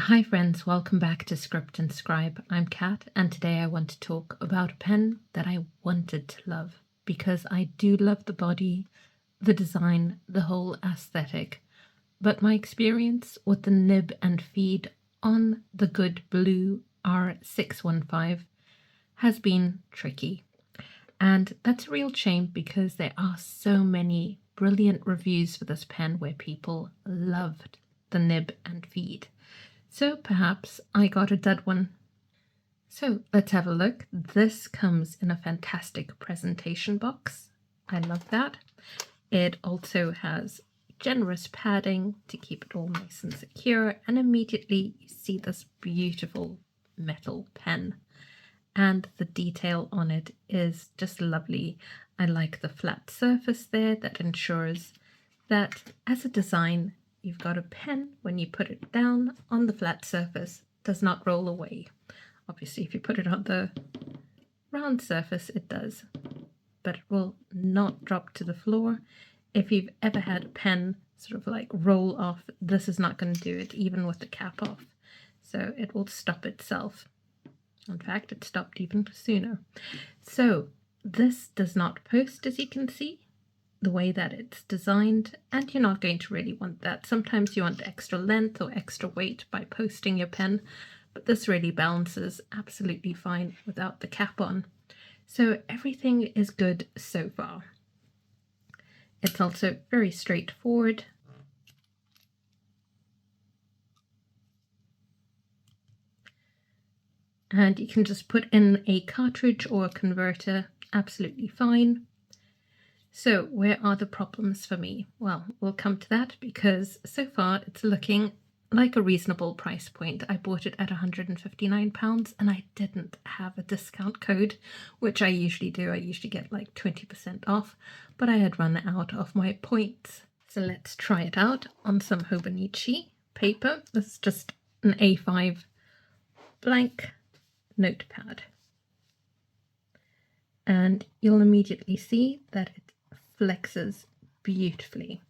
Hi friends, welcome back to Script and Scribe. I'm Kat, and today I want to talk about a pen that I wanted to love because I do love the body, the design, the whole aesthetic. But my experience with the nib and feed on the Good Blue R615 has been tricky. And that's a real shame because there are so many brilliant reviews for this pen where people loved the nib and feed. So perhaps I got a dud one. So let's have a look. This comes in a fantastic presentation box. I love that. It also has generous padding to keep it all nice and secure, and immediately you see this beautiful metal pen. And the detail on it is just lovely. I like the flat surface there that ensures that as a design, you've got a pen, when you put it down on the flat surface, does not roll away. Obviously, if you put it on the round surface, it does, but it will not drop to the floor. If you've ever had a pen sort of like roll off, this is not going to do it, even with the cap off. So it will stop itself. In fact, it stopped even sooner. So this does not post, as you can see, the way that it's designed, and you're not going to really want that. Sometimes you want extra length or extra weight by posting your pen, but this really balances absolutely fine without the cap on. So everything is good so far. It's also very straightforward. And you can just put in a cartridge or a converter, absolutely fine. So where are the problems for me? Well, we'll come to that because so far it's looking like a reasonable price point. I bought it at £159 and I didn't have a discount code, which I usually do. I usually get like 20% off, but I had run out of my points. So let's try it out on some Hobonichi paper. This is just an A5 blank notepad. And you'll immediately see that it flexes beautifully.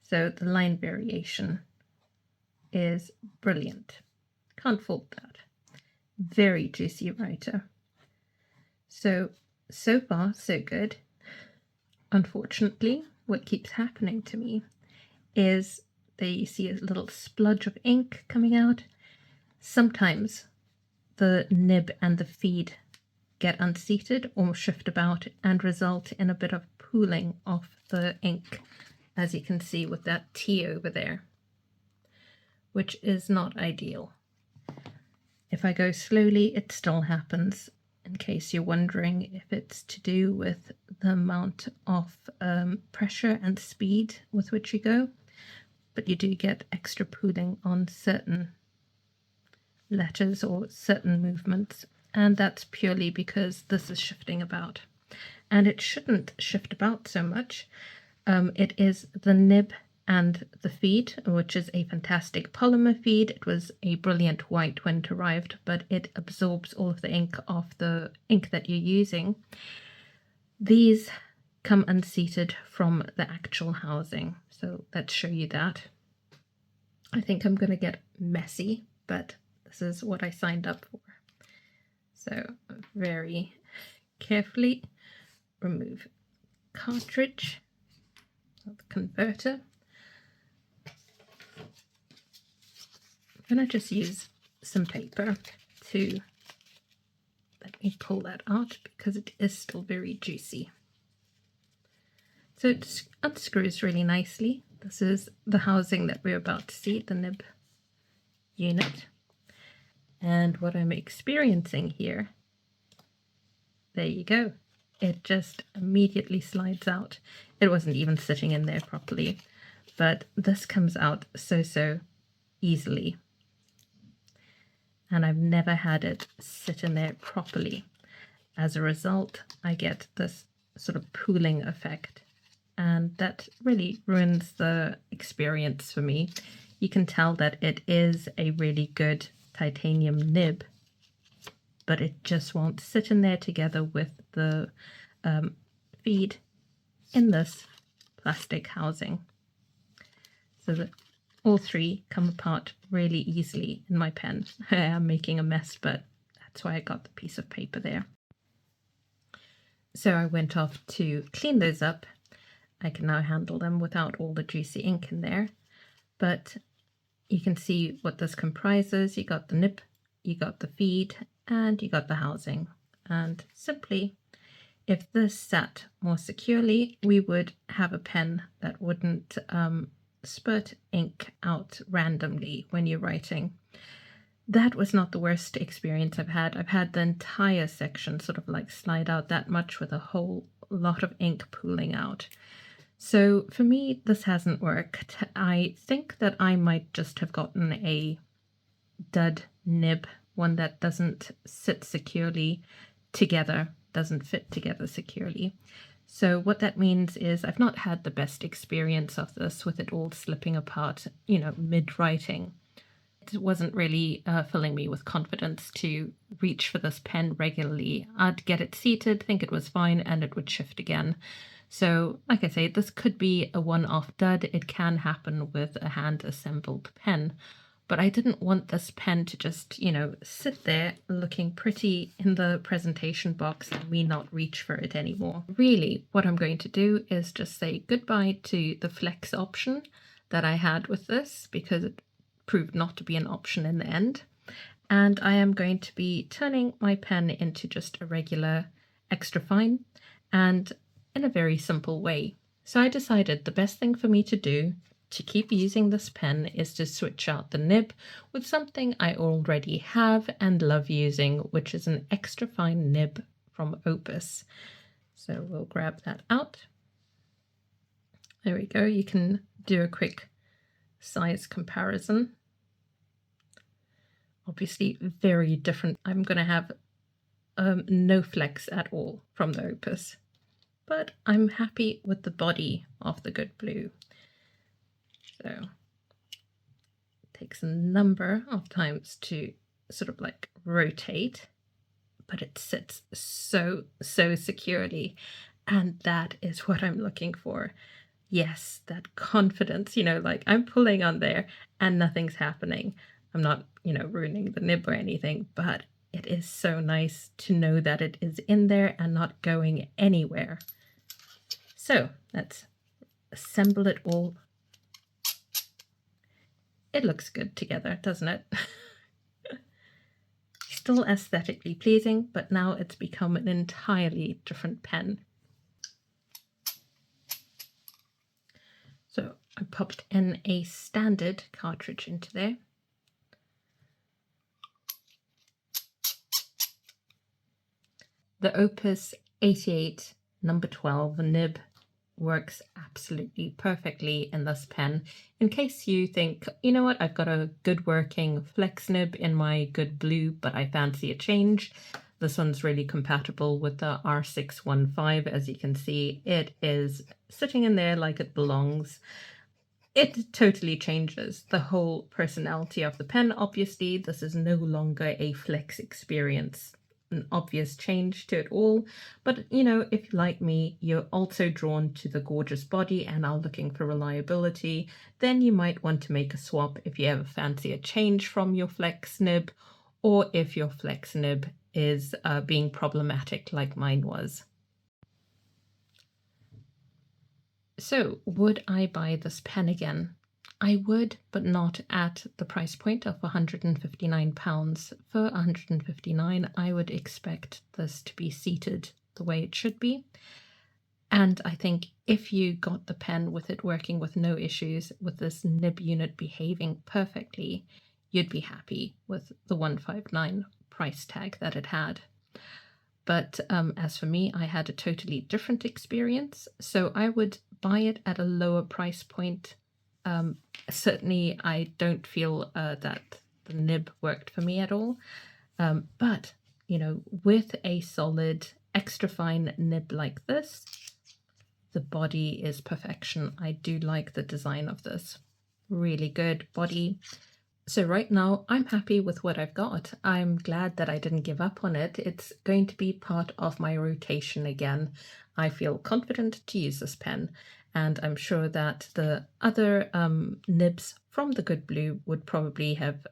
So the line variation is brilliant. Can't fault that. Very juicy writer. So far, so good. Unfortunately, what keeps happening to me is there you see a little spludge of ink coming out. Sometimes the nib and the feed get unseated or shift about and result in a bit of pooling of the ink, as you can see with that T over there, which is not ideal. If I go slowly, it still happens, in case you're wondering if it's to do with the amount of pressure and speed with which you go, but you do get extra pooling on certain letters or certain movements. And that's purely because this is shifting about. And it shouldn't shift about so much. It is the nib and the feed, which is a fantastic polymer feed. It was a brilliant white when it arrived, but it absorbs all of the ink off the ink that you're using. These come unseated from the actual housing. So let's show you that. I think I'm going to get messy, but this is what I signed up for. So very carefully remove cartridge, the converter. I'm going to just use some paper to let me pull that out because it is still very juicy. So it unscrews really nicely. This is the housing that we're about to see, the nib unit. And what I'm experiencing here, there you go. It just immediately slides out. It wasn't even sitting in there properly, but this comes out so easily. And I've never had it sit in there properly. As a result, I get this sort of pooling effect, and that really ruins the experience for me. You can tell that it is a really good titanium nib, but it just won't sit in there together with the feed in this plastic housing. So that all three come apart really easily in my pen. I am making a mess, but that's why I got the piece of paper there. So I went off to clean those up. I can now handle them without all the juicy ink in there. But you can see what this comprises. You got the nib, you got the feed, and you got the housing. And simply, if this sat more securely, we would have a pen that wouldn't spurt ink out randomly when you're writing. That was not the worst experience I've had. I've had the entire section sort of like slide out that much with a whole lot of ink pooling out. So for me, this hasn't worked. I think that I might just have gotten a dud nib, one that doesn't sit securely together, doesn't fit together securely. So what that means is I've not had the best experience of this with it all slipping apart, you know, mid-writing. It wasn't really filling me with confidence to reach for this pen regularly. I'd get it seated, think it was fine, and it would shift again. So, like I say, this could be a one-off dud. It can happen with a hand-assembled pen. But I didn't want this pen to just, you know, sit there looking pretty in the presentation box and me not reach for it anymore. Really, what I'm going to do is just say goodbye to the flex option that I had with this, because it proved not to be an option in the end. And I am going to be turning my pen into just a regular extra fine, and in a very simple way. So I decided the best thing for me to do to keep using this pen is to switch out the nib with something I already have and love using, which is an extra fine nib from Opus. So we'll grab that out. There we go. You can do a quick size comparison. Obviously very different. I'm going to have no flex at all from the Opus, but I'm happy with the body of the Good Blue. So it takes a number of times to sort of like rotate, but it sits so securely, and that is what I'm looking for. Yes, that confidence, you know, like I'm pulling on there and nothing's happening. I'm not, you know, ruining the nib or anything, but it is so nice to know that it is in there and not going anywhere. So let's assemble it all. It looks good together, doesn't it? Still aesthetically pleasing, but now it's become an entirely different pen. So I popped in a standard cartridge into there. The Opus 88 number 12 nib works absolutely perfectly in this pen. In case you think, you know what, I've got a good working flex nib in my Good Blue, but I fancy a change. This one's really compatible with the R615. As you can see, it is sitting in there like it belongs. It totally changes the whole personality of the pen. Obviously, this is no longer a flex experience. An obvious change to it all, but you know, if you like me, you're also drawn to the gorgeous body and are looking for reliability, then you might want to make a swap if you ever fancy a change from your flex nib, or if your flex nib is being problematic like mine was. So would I buy this pen again? I would, but not at the price point of £159. For £159, I would expect this to be seated the way it should be. And I think if you got the pen with it working with no issues, with this nib unit behaving perfectly, you'd be happy with the £159 price tag that it had. But as for me, I had a totally different experience, so I would buy it at a lower price point. Certainly I don't feel that the nib worked for me at all, but you know, with a solid extra fine nib like this, the body is perfection. I do like the design of this. Really good body. So right now I'm happy with what I've got. I'm glad that I didn't give up on it. It's going to be part of my rotation again. I feel confident to use this pen. And I'm sure that the other nibs from the Good Blue would probably have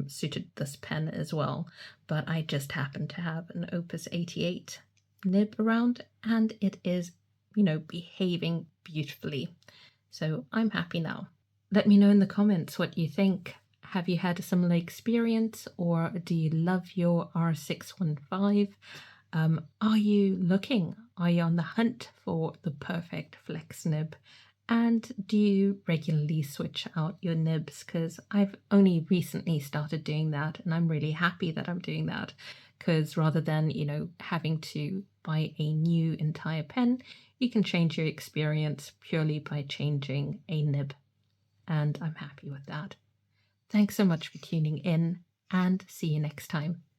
suited this pen as well. But I just happen to have an Opus 88 nib around, and it is, behaving beautifully. So I'm happy now. Let me know in the comments what you think. Have you had a similar experience, or do you love your R615? Are you looking? Are you on the hunt for the perfect flex nib? And do you regularly switch out your nibs? Because I've only recently started doing that, and I'm really happy that I'm doing that. Because rather than, having to buy a new entire pen, you can change your experience purely by changing a nib. And I'm happy with that. Thanks so much for tuning in, and see you next time.